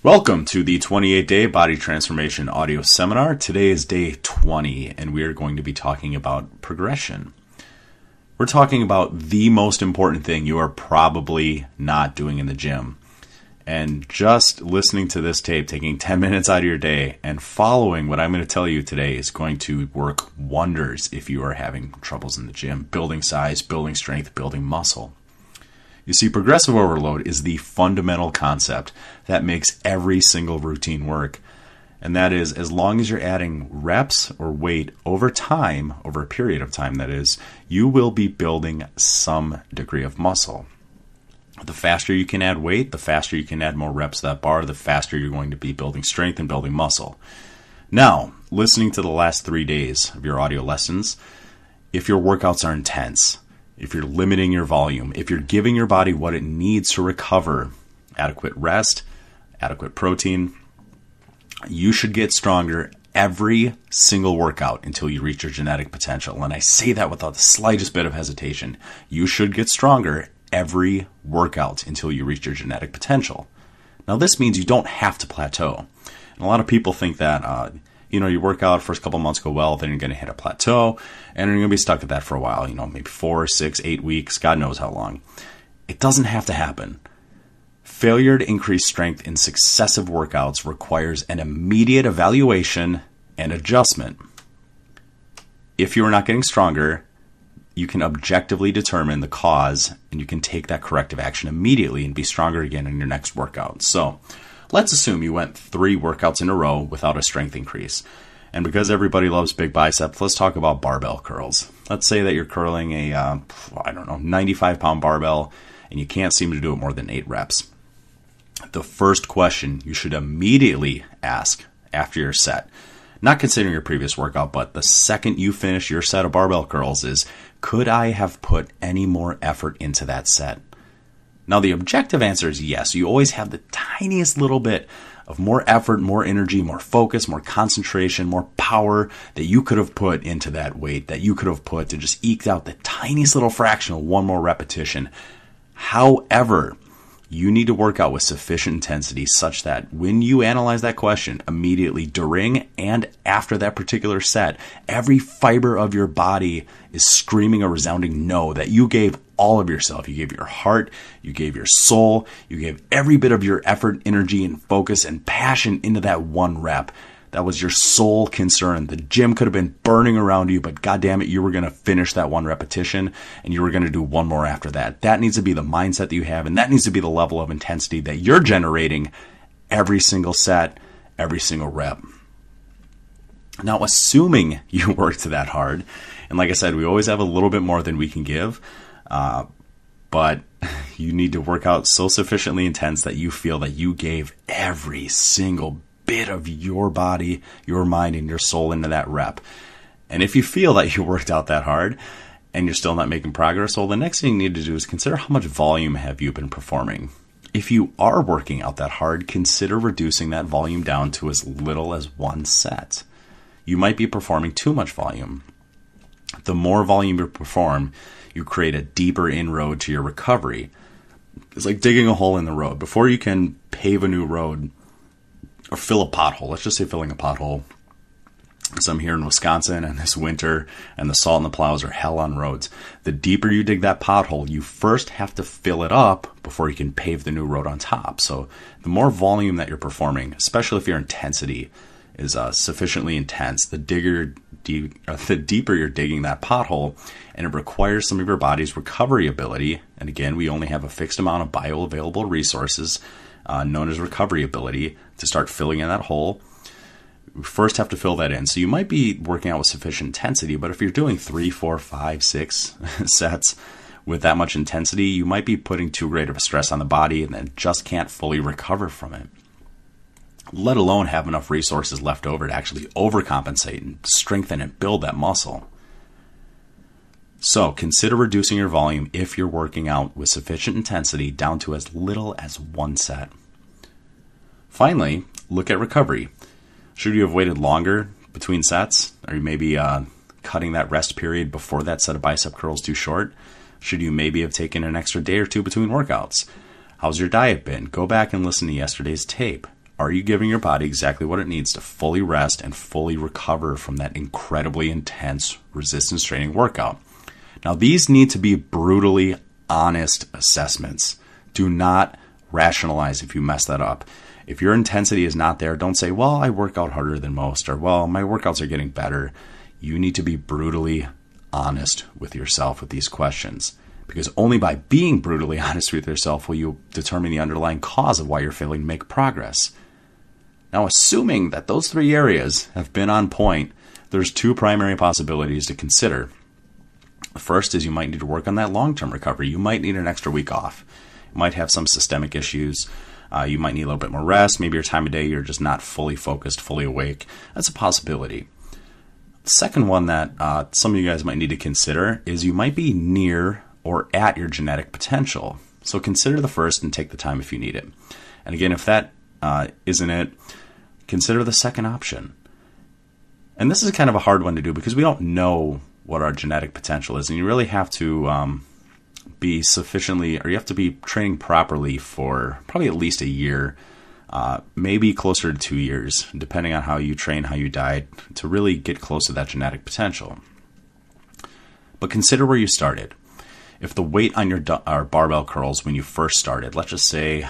Welcome to the 28-day Body Transformation Audio Seminar. Today is day 20, and we are going to be talking about progression. We're talking about the most important thing you are probably not doing in the gym. And just listening to this tape, taking 10 minutes out of your day, and following what I'm going to tell you today is going to work wonders if you are having troubles in the gym, building size, building strength, building muscle. You see, progressive overload is the fundamental concept that makes every single routine work. And that is, as long as you're adding reps or weight over time, over a period of time that is, you will be building some degree of muscle. The faster you can add weight, the faster you can add more reps to that bar, the faster you're going to be building strength and building muscle. Now, listening to the last 3 days of your audio lessons, if your workouts are intense, if you're limiting your volume, if you're giving your body what it needs to recover, adequate rest, adequate protein, you should get stronger every single workout until you reach your genetic potential. And I say that without the slightest bit of hesitation. You should get stronger every workout until you reach your genetic potential. Now, this means you don't have to plateau. And a lot of people think that, you work out, first couple months go well, then you're going to hit a plateau, and you're going to be stuck at that for a while, maybe 4, 6, 8 weeks, God knows how long. It doesn't have to happen. Failure to increase strength in successive workouts requires an immediate evaluation and adjustment. If you are not getting stronger, you can objectively determine the cause, and you can take that corrective action immediately and be stronger again in your next workout. So, let's assume you went 3 workouts in a row without a strength increase. And because everybody loves big biceps, let's talk about barbell curls. Let's say that you're curling a, 95-pound barbell, and you can't seem to do it more than 8 reps. The first question you should immediately ask after your set, not considering your previous workout, but the second you finish your set of barbell curls is, could I have put any more effort into that set? Now, the objective answer is yes. You always have the tiniest little bit of more effort, more energy, more focus, more concentration, more power that you could have put into that weight, that you could have put to just eke out the tiniest little fraction of one more repetition. However, you need to work out with sufficient intensity such that when you analyze that question immediately during and after that particular set, every fiber of your body is screaming a resounding no, that you gave all of yourself. You gave your heart, you gave your soul, you gave every bit of your effort, energy, and focus and passion into that one rep. That was your sole concern. The gym could have been burning around you, but goddamn it, you were going to finish that one repetition and you were going to do one more after that. That needs to be the mindset that you have, and that needs to be the level of intensity that you're generating every single set, every single rep. Now, assuming you worked that hard, and like I said, we always have a little bit more than we can give, but you need to work out so sufficiently intense that you feel that you gave every single bit of your body, your mind, and your soul into that rep. And if you feel that you worked out that hard and you're still not making progress, well, the next thing you need to do is consider how much volume have you been performing. If you are working out that hard, consider reducing that volume down to as little as 1 set. You might be performing too much volume. The more volume you perform, you create a deeper inroad to your recovery. It's like digging a hole in the road. Before you can pave a new road, or fill a pothole. Let's just say filling a pothole. Because I'm here in Wisconsin and this winter and the salt and the plows are hell on roads. The deeper you dig that pothole, you first have to fill it up before you can pave the new road on top. So the more volume that you're performing, especially if your intensity is sufficiently intense, the deeper you're digging that pothole, and it requires some of your body's recovery ability. And again, we only have a fixed amount of bioavailable resources known as recovery ability to start filling in that hole. We first have to fill that in. So you might be working out with sufficient intensity, but if you're doing 3, 4, 5, 6 sets with that much intensity, you might be putting too great of a stress on the body and then just can't fully recover from it, let alone have enough resources left over to actually overcompensate and strengthen and build that muscle. So consider reducing your volume if you're working out with sufficient intensity down to as little as 1 set. Finally, look at recovery. Should you have waited longer between sets? Or maybe cutting that rest period before that set of bicep curls too short? Should you maybe have taken an extra day or 2 between workouts? How's your diet been? Go back and listen to yesterday's tape. Are you giving your body exactly what it needs to fully rest and fully recover from that incredibly intense resistance training workout? Now, these need to be brutally honest assessments. Do not rationalize if you mess that up. If your intensity is not there, don't say, well, I work out harder than most, or, well, my workouts are getting better. You need to be brutally honest with yourself with these questions, because only by being brutally honest with yourself will you determine the underlying cause of why you're failing to make progress. Now, assuming that those three areas have been on point, there's two primary possibilities to consider. The first is you might need to work on that long-term recovery. You might need an extra week off. You might have some systemic issues. You might need a little bit more rest. Maybe your time of day, you're just not fully focused, fully awake. That's a possibility. The second one that some of you guys might need to consider is you might be near or at your genetic potential. So consider the first and take the time if you need it. And again, if that isn't it, consider the second option. And this is kind of a hard one to do because we don't know what our genetic potential is. And you really have to be sufficiently, or you have to be training properly for probably at least a year, maybe closer to 2 years, depending on how you train, how you diet, to really get close to that genetic potential. But consider where you started. If the weight on your barbell curls when you first started, let's just say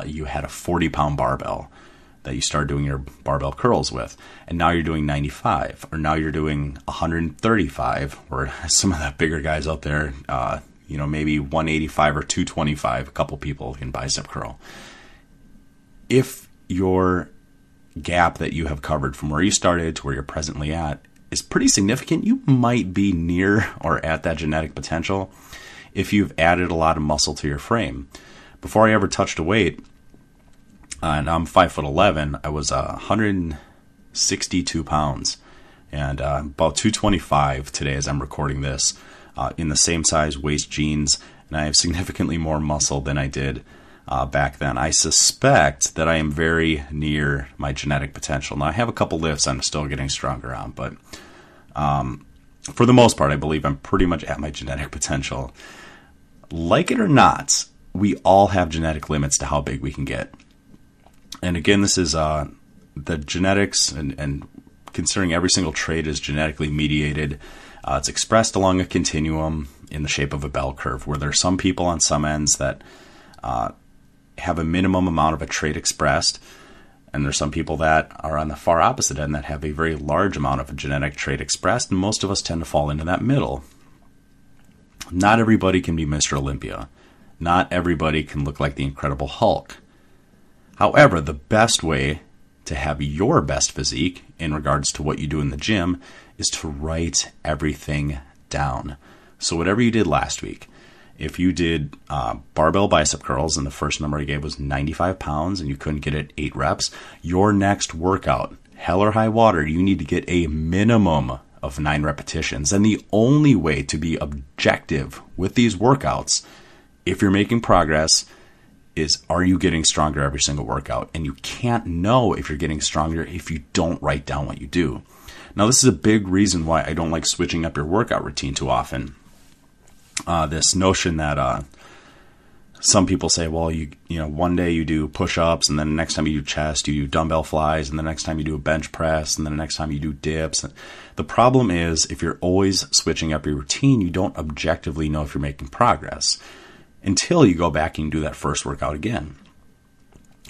you had a 40-pound barbell that you started doing your barbell curls with, and now you're doing 95, or now you're doing 135, or some of the bigger guys out there, maybe 185 or 225, a couple people can bicep curl. If your gap that you have covered from where you started to where you're presently at is pretty significant, you might be near or at that genetic potential if you've added a lot of muscle to your frame. Before I ever touched a weight, and I'm 5'11", I was 162 pounds, and about 225 today as I'm recording this, in the same size waist jeans, and I have significantly more muscle than I did back then. I suspect that I am very near my genetic potential. Now, I have a couple lifts I'm still getting stronger on, but for the most part, I believe I'm pretty much at my genetic potential. Like it or not, we all have genetic limits to how big we can get. And again, this is the genetics, and considering every single trait is genetically mediated, it's expressed along a continuum in the shape of a bell curve, where there are some people on some ends that have a minimum amount of a trait expressed, and there's some people that are on the far opposite end that have a very large amount of a genetic trait expressed, and most of us tend to fall into that middle. Not everybody can be Mr. Olympia. Not everybody can look like the Incredible Hulk. However, the best way to have your best physique in regards to what you do in the gym is to write everything down. So whatever you did last week, if you did barbell bicep curls and the first number I gave was 95 pounds and you couldn't get it 8 reps, your next workout, hell or high water, you need to get a minimum of 9 repetitions. And the only way to be objective with these workouts, if you're making progress, is are you getting stronger every single workout? And you can't know if you're getting stronger if you don't write down what you do. Now, this is a big reason why I don't like switching up your workout routine too often. This notion that some people say, well, you know, one day you do push-ups, and then the next time you do chest, you do dumbbell flies, and the next time you do a bench press, and then the next time you do dips. The problem is, if you're always switching up your routine, you don't objectively know if you're making progress until you go back and do that first workout again.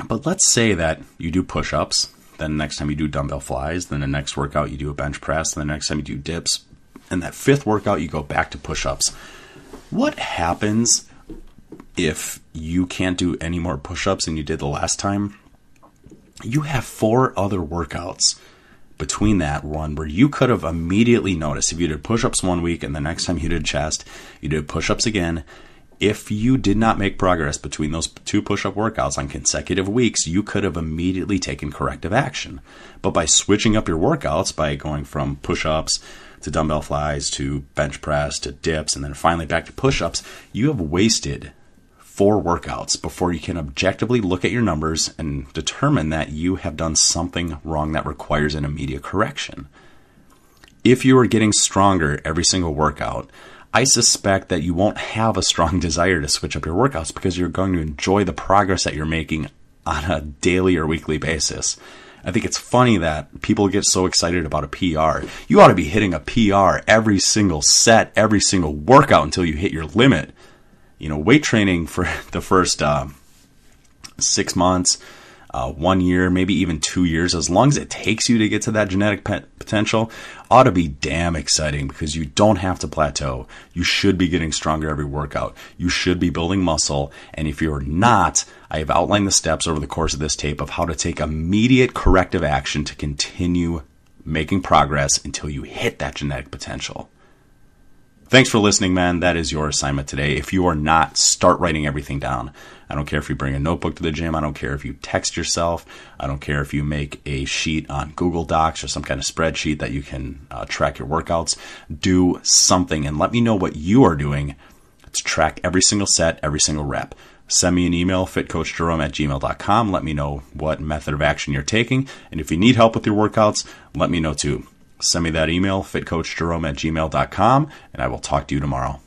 But let's say that you do push-ups, then the next time you do dumbbell flies, then the next workout you do a bench press, and the next time you do dips, and that fifth workout you go back to push-ups. What happens if you can't do any more push-ups than you did the last time? You have 4 other workouts between that one where you could have immediately noticed. If you did push-ups one week and the next time you did chest, you did push-ups again. If you did not make progress between those 2 push-up workouts on consecutive weeks, you could have immediately taken corrective action. But by switching up your workouts, by going from push-ups to dumbbell flies to bench press to dips and then finally back to push-ups, you have wasted 4 workouts before you can objectively look at your numbers and determine that you have done something wrong that requires an immediate correction. If you are getting stronger every single workout, I suspect that you won't have a strong desire to switch up your workouts because you're going to enjoy the progress that you're making on a daily or weekly basis. I think it's funny that people get so excited about a PR. You ought to be hitting a PR every single set, every single workout until you hit your limit. You know, weight training for the first 6 months, 1 year, maybe even 2 years, as long as it takes you to get to that genetic potential, ought to be damn exciting because you don't have to plateau. You should be getting stronger every workout. You should be building muscle. And if you're not, I have outlined the steps over the course of this tape of how to take immediate corrective action to continue making progress until you hit that genetic potential. Thanks for listening, man. That is your assignment today. If you are not, start writing everything down. I don't care if you bring a notebook to the gym. I don't care if you text yourself. I don't care if you make a sheet on Google Docs or some kind of spreadsheet that you can track your workouts. Do something and let me know what you are doing to track every single set, every single rep. Send me an email, fitcoachjerome@gmail.com. Let me know what method of action you're taking. And if you need help with your workouts, let me know too. Send me that email, fitcoachjerome@gmail.com, and I will talk to you tomorrow.